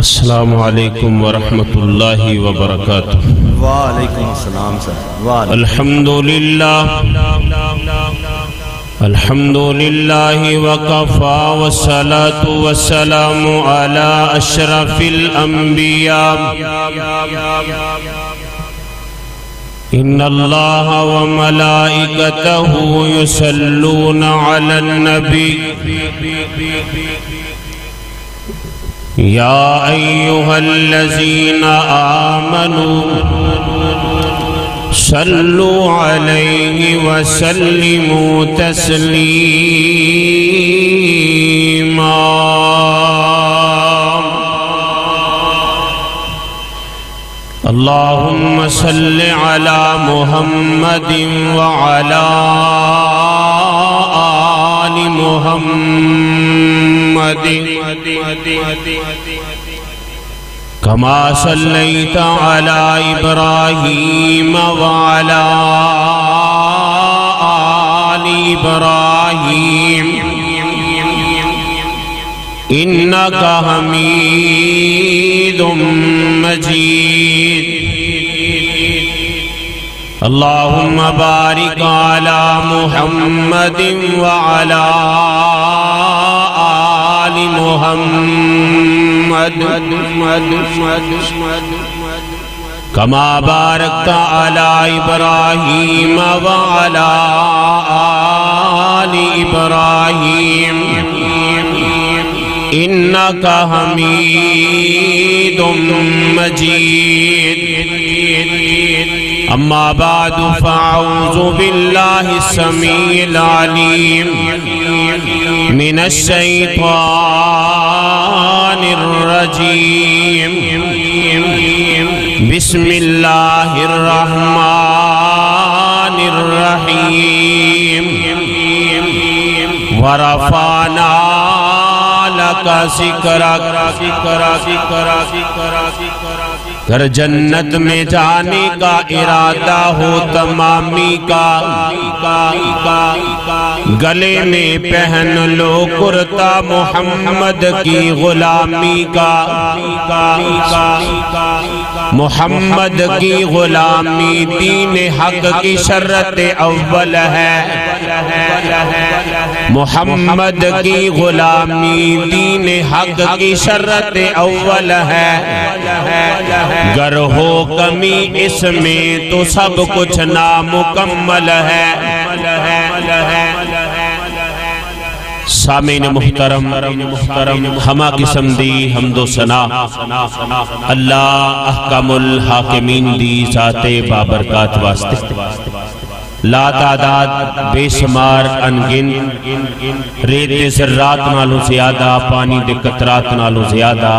السلام علیکم ورحمۃ اللہ وبرکاتہ۔ وعلیکم السلام سر۔ الحمدللہ وکفا والصلاة والسلام علی اشرف الانبیاء۔ ان اللہ وملائکتہ یصلون علی النبی یا ایہا الذین آمنوا صلوا علیہ وسلموا تسلیما۔ اللہم صل علی محمد وعلی آل محمد کما صلیت علی ابراہیم وعلی آل ابراہیم انکا حمید مجید۔ اللہم بارک علی محمد وعلی آل محمد کما بارکت علی ابراہیم وعلی آل ابراہیم انکا حمید مجید۔ اما بعد فاعوذ باللہ السمیع العلیم من الشیطان الرجیم۔ بسم اللہ الرحمن الرحیم۔ ورفعنا لک ذکرک۔ گر جنت میں جانے کا ارادہ ہو تمامی کا، گلے میں پہن لو کرتا محمد کی غلامی کا۔ محمد کی غلامی دین حق کی شرط اول ہے۔ محمد کی غلامی دین حق کی شرط اول ہے۔ گر ہو کمی اس میں تو سب کچھ نامکمل ہے۔ سامعین محترم، ہما قسم دی حمد و ثنا اللہ احکم الحاکمین دی ذات بابرکات واسطے، لا تعداد بے شمار انگن ریت ذرات نالوں زیادہ، پانی دے قطرات نالوں زیادہ،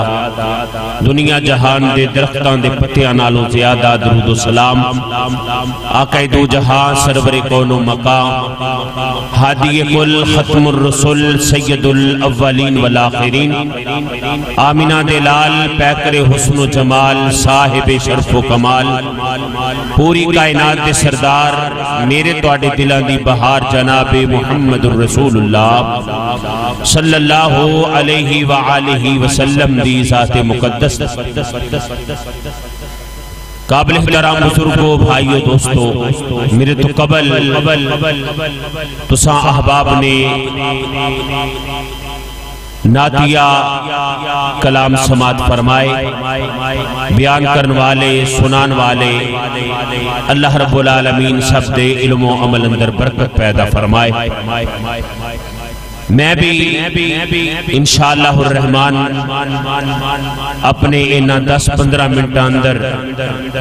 دنیا جہان دے درختان دے پتیاں نالوں زیادہ درود و سلام آقا دو جہاں سرور کون و مقام ہادی کل ختم الرسل سید الاولین والآخرین آمینہ دلال پیکر حسن و جمال صاحب شرف و کمال پوری کائنات دے سردار میرے توڑے دلان دی بہار جناب محمد الرسول اللہ صلی اللہ علیہ وآلہ وسلم دی ذات مقدس۔ قابل احترام بزرگوں، بھائیوں، دوستوں، میرے تو قبل تساں احباب نے نعتیہ کلام سماعت فرمائے، بیان کرن والے، سنان والے، اللہ رب العالمین سب دے علم و عمل اندر برکت پیدا فرمائے۔ میں بھی انشاءاللہ الرحمن اپنے انہا 10-15 منٹ اندر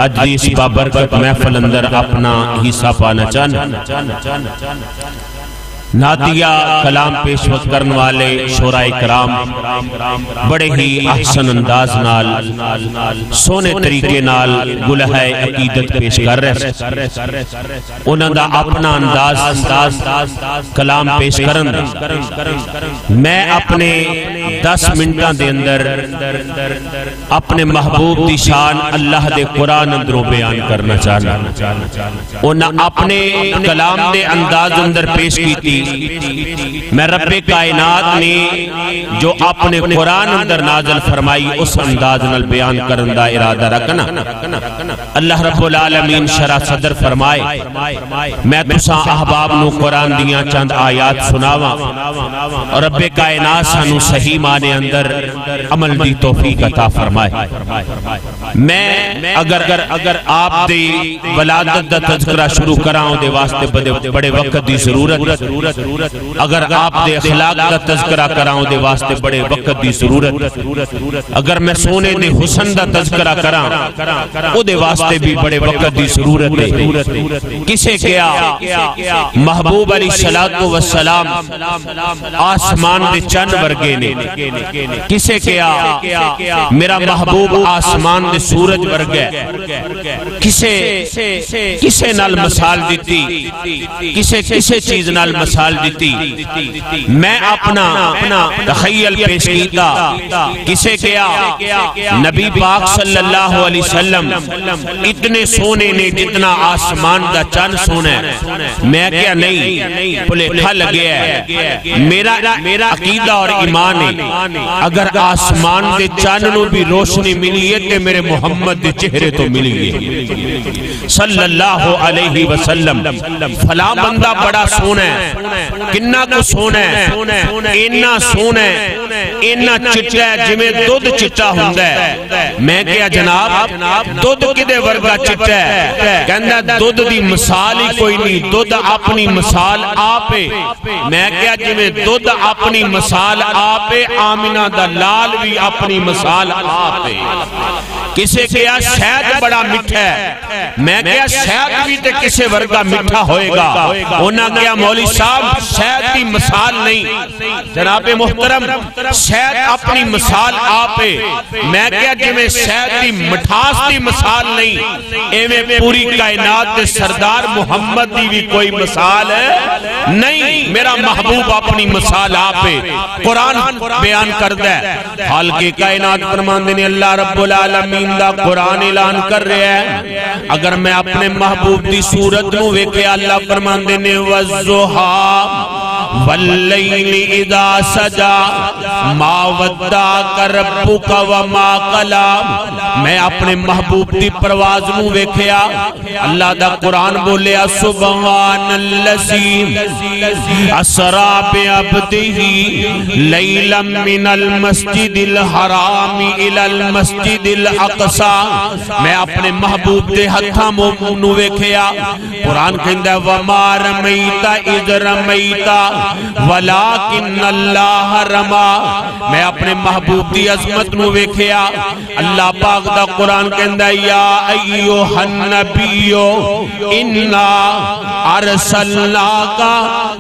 اجلیس بابرکت محفل اندر اپنا حصہ پانا چاہنا۔ نعتیہ کلام پیش وقت کرن والے شورائے کرام بڑے ہی احسن انداز نال سونے طریقے نال گلہِ عقیدت پیش کر رہے انہاں دا اپنا انداز کلام پیش کرن دے۔ میں اپنے 10 منٹاں دے اندر اپنے محبوب دی شان اللہ دے قرآن اندروں بیان کرنا چاہنا۔ انہاں اپنے کلام دے انداز اندر پیش کی تھی تھی میں رب کائنات نے جو اپنے قرآن اندر نازل فرمائی اس انداز نال بیان کرن دا ارادہ رکھنا اللہ رب العالمین شرح صدر فرمائے میں تساں احباب نو قرآن دیاں چند آیات سناواں اور رب کائنات سانو صحیح معنی اندر عمل دی توفیق عطا فرمائے میں اگر آپ دی ولادت دا تذکرہ شروع کراؤں دے واسطے بڑے وقت دی ضرورت اگر آپ دے اخلاق دا تذکرہ کراؤں دے واسطے بڑے وقت دی ضرورت اگر میں سونے دے حسن دا تذکرہ کراؤں او دے واسطے بھی بڑے وقت دی ضرورت ہے کسے کیا محبوب علیہ السلام آسمان دے چند ورگے نے کسے کیا میرا محبوب آسمان دے سورج ورگے کسے نال مثال دیتی کسے چیز نال مثال دیتی میں اپنا تخیل پیش کیتا کسے کیا نبی پاک صلی اللہ علیہ وسلم اتنے سونے نے جتنا آسمان دا چند سونا ہے میں کیا نہیں پلیٹھا لگیا ہے میرا عقیدہ اور ایمان ہے اگر آسمان دے چند نو بھی روشنی ملی ہے تے میرے محمد دے چہرے تو ملی ہے صلی اللہ علیہ وسلم فلاں بندہ بڑا سونا ہے کنہ کو سونا ہے اینا سونا ہے اینا چچا ہے جمیں دودھ چچا ہوندہ ہے میں کیا جناب دودھ کدے ورگا چچا ہے کہندہ دودھ دی مثال ہی کوئی نہیں دودھ اپنی مثال آپے میں کیا جمیں دودھ اپنی مثال آپے آمینہ دا لال بھی اپنی مثال آپے کسے کیا شہد بڑا مٹھا ہے میں کیا شہد بھی تے کسے ورگا مٹھا ہوئے گا انہاں کیا مولی صاحب شہد کی مثال نہیں جناب محترم شہد اپنی مثال آپے میں کیا جمیں شہد کی مٹھاس کی مثال نہیں ایویں پوری کائنات دے سردار محمد دی بھی کوئی مثال ہے نہیں میرا محبوب اپنی مثال آپے قرآن بیان کردہ ہے حال کے کائنات فرمان دینے اللہ رب العالمین دا قرآن اعلان کر رہے ہیں اگر میں اپنے محبوب دی صورت نو ویکھے اللہ فرمان دینے وَالضُّحَا وَاللَّيْلِ اِذَا سَجَا مَا وَدَّعَكَ رَبُّكَ وَمَا قَلَا میں اپنے محبوب دی پرواز نو ویکھیا اللہ دا قرآن بولیا سبحان الذی اسرا بعبدہ لیلا من المسجد الحرام الى المسجد الاقصى میں اپنے محبوب دے ہتھاں نو ویکھیا قرآن کہندا وما رمیتا اذ رمیتا ولیکن اللہ رما میں اپنے محبوب دی عظمت نو ویکھیا اللہ پاک دا قرآن کہندا یا ایھا النبی انا ارسلناک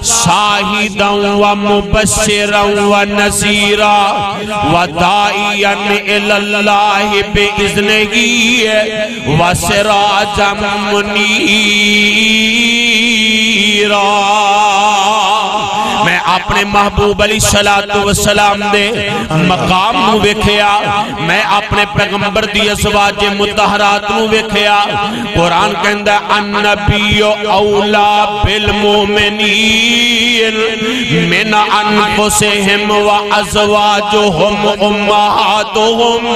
شاہدا ومبشرا ونذیرا وداعیا الی اللہ باذنہ وسراجا منیرا میں اپنے محبوب علیہ السلام دے مقام نو ویکھیا میں اپنے پیغمبر دی ازواج مطہرات نو ویکھیا قرآن کہندا النبی اولا بالمومنین من انفسہم وازواجہم امہاتہم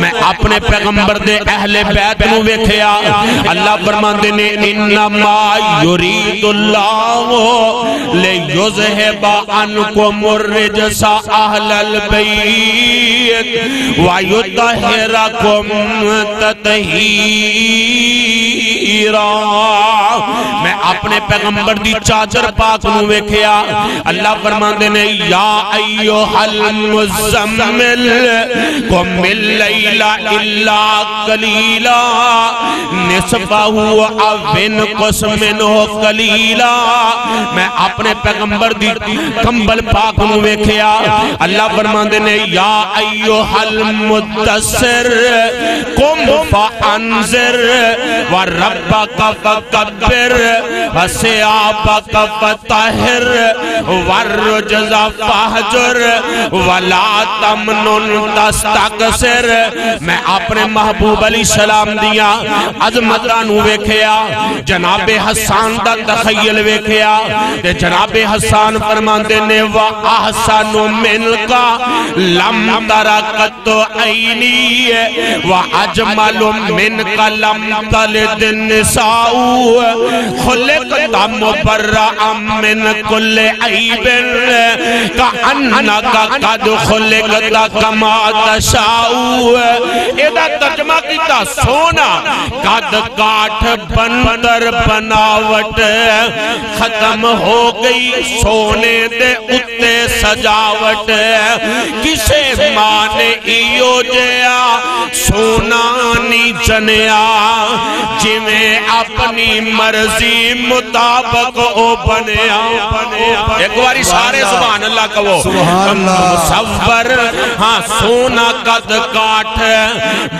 میں اپنے پیغمبر دے اہل بیت نو ویکھیا اللہ فرماندے نے انما یرید اللہ لیذہب عنکم الرجس اہل البیت ویطہرکم تطہیرا میں اپنے پیغمبر دی چادر پاک نو ویکھیا اللہ فرماندے نے یا ایھا المزمل قم اللیل الا قلیلا نصفہ او انقص منہ قلیلا میں اپنے پیغمبر دی کمبل پاک نو ویکھیا اللہ فرماندے نے یا ایھا المدثر قم فانذر وربک فکبر فسیابک فتحر والرجز فہجر ولا تمنن تستکثر. میں اپنے محبوب علیہ السلام دیا عظمتانو ویکھیا جناب حسان دا تخیل ویکھیا تے جناب حسان فرماندے نے وَأَحْسَنُ مِنْكَ لَمْ تَرَقَتُ عَيْنِي وَأَجْمَلُ مِنْكَ لَمْ تَلِدِ النِّسَاءُ خُلِقْتَ مُبَرَّأً مِنْ كُلِّ عَيْبٍ كَأَنَّكَ قَدْ خُلِقْتَ كَمَا تَشَاءُ. ایدہ ترجمہ کیتا سونا قد کاٹ بندر بناوٹ ختم ہو گئی سونے دے اتے سجاوٹ. کسے مانے ایو جیا سونا نی جنیا جویں اپنی مرضی مطابق او بنیا. ایک باری سارے سبحان اللہ کہو مصور. ہاں سونا قد کاٹ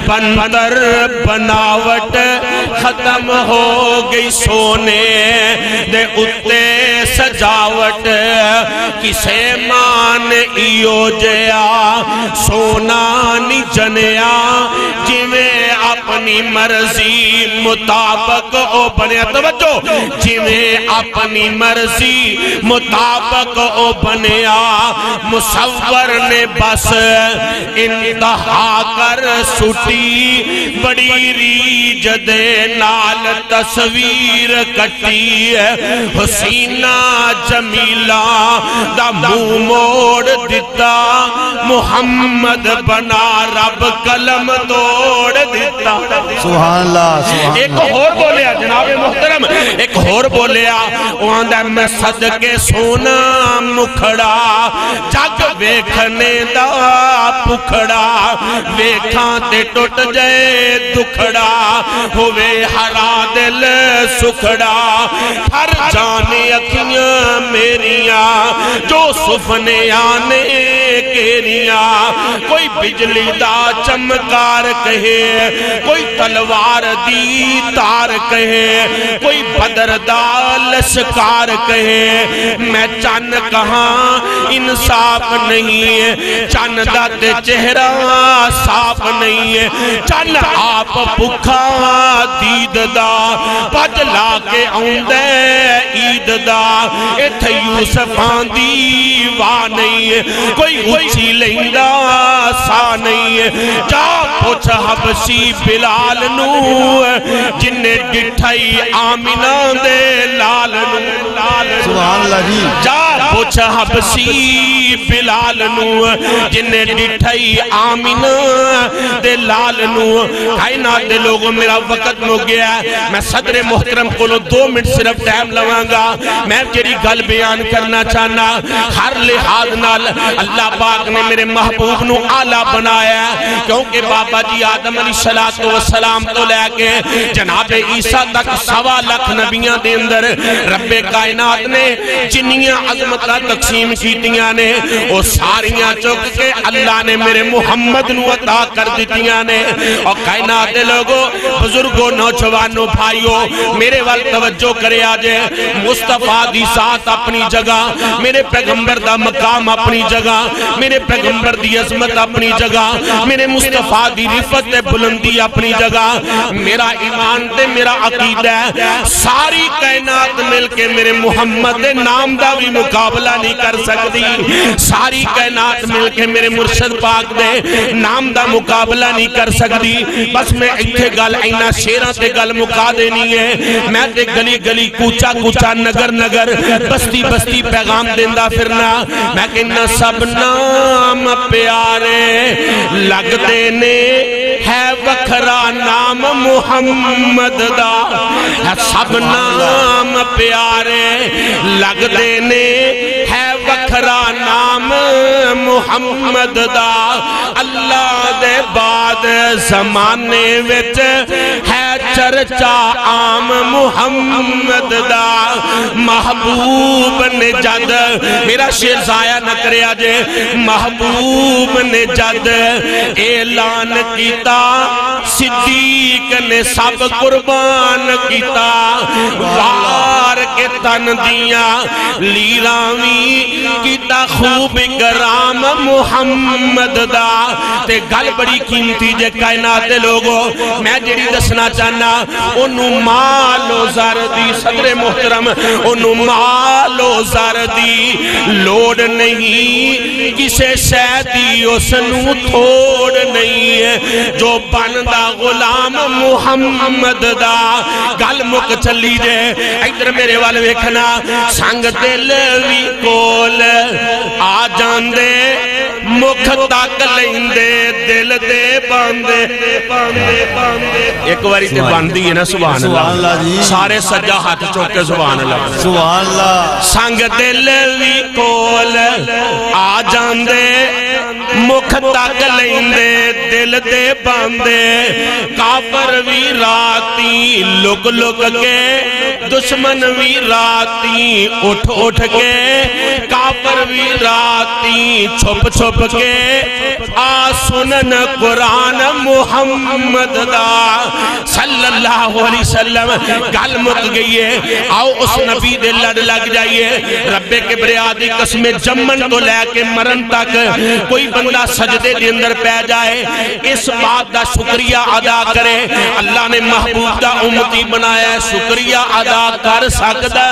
بندر بناوٹ ختم ہو گئی سونے دے اتے سجاوٹ. کسے مان ایو جیا سونا نی جنیا جویں اپنی مرضی مطابق او بنیا. توجہ جویں اپنی مرضی مطابق او بنیا. مصور نے بس انتہا کر سٹی بڑی ریج دے نال تصویر کٹی حسینہ جمیلہ دا منہ موڑ دیتا محمد بنا رب قلم توڑ دیتا. سبحان اللہ. ایک اور بولیا جناب محترم ایک اور بولیا وہاں میں صدقے سونا مکھڑا جگ ویکھنے دا پکھڑا ویکھاں تے ٹوٹ جائے دکھڑا ہوئے ہرا دل سکھڑا. ہر جانے اکھیاں میریاں جو سفنے آنے کیریاں. کوئی بجلی دا چمکار کہے کوئی تلوار دی تار کہے کوئی بدر دا لشکار کہے. میں چن کہاں انصاف نہیں ہے چن دا تے چہرہ صاف نہیں ہے. چن آپ بکھا دید دا پج لا کے آؤندے عید دا. ایتھے یوسف آندی واہ نہیں ہے کوئی اچھی لیندہ سا نہیں ہے. جا پوچھ حبشی بلال نو جنہیں ڈٹھائی آمینہ دے لال نو. سبحان اللہ جی. جا پوچھ حبشی بلال نو جنہیں ڈٹھائی آمینہ دے لال نو. کائنات دے لوگوں میرا وقت ہو گیا ہے. میں صدر محترم کو 2 منٹ صرف ٹائم لواں میں تیری گل بیان کرنا چاہنا. ہر لحاظ نال اللہ پاک نے میرے محبوب نو اعلیٰ بنایا ہے کیونکہ بابا جی آدم علیہ السلام تو لے کے جناب عیسیٰ تک 1.25 لاکھ نبیاں دے اندر رب کائنات نے جنیاں عظمتہ تقسیم کیتیاں نے وہ ساریاں چک کے اللہ نے میرے محمد نو عطا کر دیتیاں نے. اور کائنات دے لوگوں بزرگوں نوجوانوں بھائیوں میرے وال توجہ کرے آجے. مصطفیٰ دی ذات اپنی جگہ میرے پیغمبر دا مقام اپنی جگہ میرے پیغمبر دی عظمت اپنی جگہ میرے مصطفیٰ دی رفت بلندی اپنی جگہ. میرا ایمان تے میرا عقیدہ ہے ساری کائنات مل کے میرے محمد دے نام دا بھی مقابلہ نہیں کر سکتی. ساری کائنات مل کے میرے مرشد پاک دے نام دا مقابلہ نہیں کر سکتی. بس میں ایتھے گل اینا شیرہ تے گل مقا دینی ہے. میں تے گلی گلی کوچا کوچا نگر نگر بستی بستی پیغام دیندہ پھرنا. میں کہنا سب نام پیارے لگ دینے ہے وکھرا نام محمد دا. سب نام پیارے لگ دینے ہے وکھرا نام محمد دا. اللہ دے بعد زمانے وچ ہے چرچا عام محمد دا. محبوب نے جد میرا شیر ضائع نہ کرے آجے محبوب نے جد اعلان کیتا صدیق نے سب قربان کیتا وار کے تن دیا لیراوی کیتا خوب گرام محمد دا تے گل بڑی قیمتی جے کائنات دے لوگو میں جڑی دسنا چاہنا انہوں مال و زر دی صدر محترم انہوں مال و زر دی لوڑ نہیں کسے شہدی اسنو تھوڑ نہیں ہے جو بندہ غلام محمد دا گل مک چلی دے ادھر میرے والے ویکھنا سنگ دل وی کول آ جاندے مکھ تک لیندے دل دے باندے ایک واری تے باندی ہے نا سبحان اللہ سارے سجا ہاتھ چوکے سبحان اللہ سبحان اللہ سنگ دل وی کول آ جاندے مکھ تک لیندے دل دے باندے کافر وی راتی لک لک کے دشمن وی راتی اٹھ اٹھ کے کافر وی راتی چھپ چھپ کے آ سنن قرآن محمد دا صلی اللہ علیہ وسلم گل مک گئی ہے آؤ اس نبی دے لڑ لگ جائیے رب کبریا دی قسم جمن تو لے کے مرن تک کوئی بندہ سجدے دے اندر پہ جائے اس بات دا شکریہ ادا کرے اللہ نے محبوب دا امتی بنایا ہے شکریہ ادا کر سکتا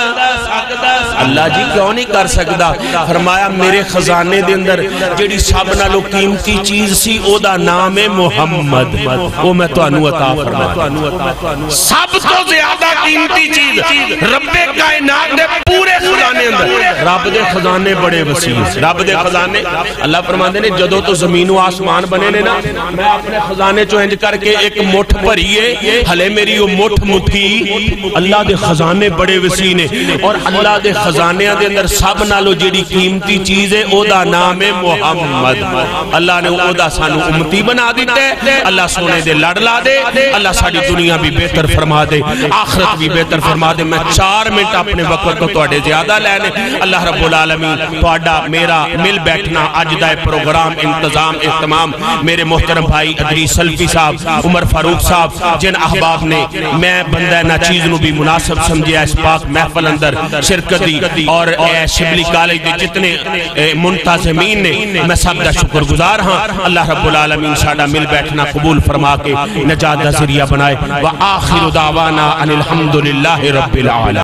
اللہ جی کیوں نہیں کر سکتا فرمایا میرے خزانے دے اندر جڑی سب نالو قیمتی چیز سی او دا نام ہے محمد وہ میں تو انو عطا فرمایا سب تو زیادہ قیمتی چیز رب کائنات دے پورے خزانے اندر رب دے خزانے بڑے وسیع رب دے خزانے اللہ فرماندے نے جدو تو زمین و آسمان بنے نے نا میں اپنے خزانے چو انج کر کے ایک مٹھ بھریے ہلے میری وہ مٹھ مٹھی اللہ دے خزانے بڑے وسیع نے اور اللہ دے خزانے دے اندر سب نالو جیڑی قیمتی چیز ہے او دا نام ہے محمد اللہ نے او دا سانو امتی بنا دیتے اللہ سونے دے لڑ لا دے اللہ ساڑی دنیا بھی بہتر فرما دے آخرت بھی بہتر فرما دے میں 4 منٹ اپنے وقت کو توڑے زیادہ لینے اللہ رب العالمین توڑا میرا مل بیٹھنا آج دائے پروگرام انتظام اہتمام میرے محترم بھائی ادریس سلفی صاحب عمر فاروق صاحب جن احباب نے میں بندہ ناچیز نو بھی مناسب سمجھے اس پاک محفل اندر شرکت دی اور شبلی کالج دی جتنے منتظمین نے میں سب دا شکر گزار ہاں اللہ رب العالمین ساڑا مل بیٹھنا قبول فرما کے نجات دا ذریعہ بنائے وآخر دعوانا ان الحمدللہ رب العالمین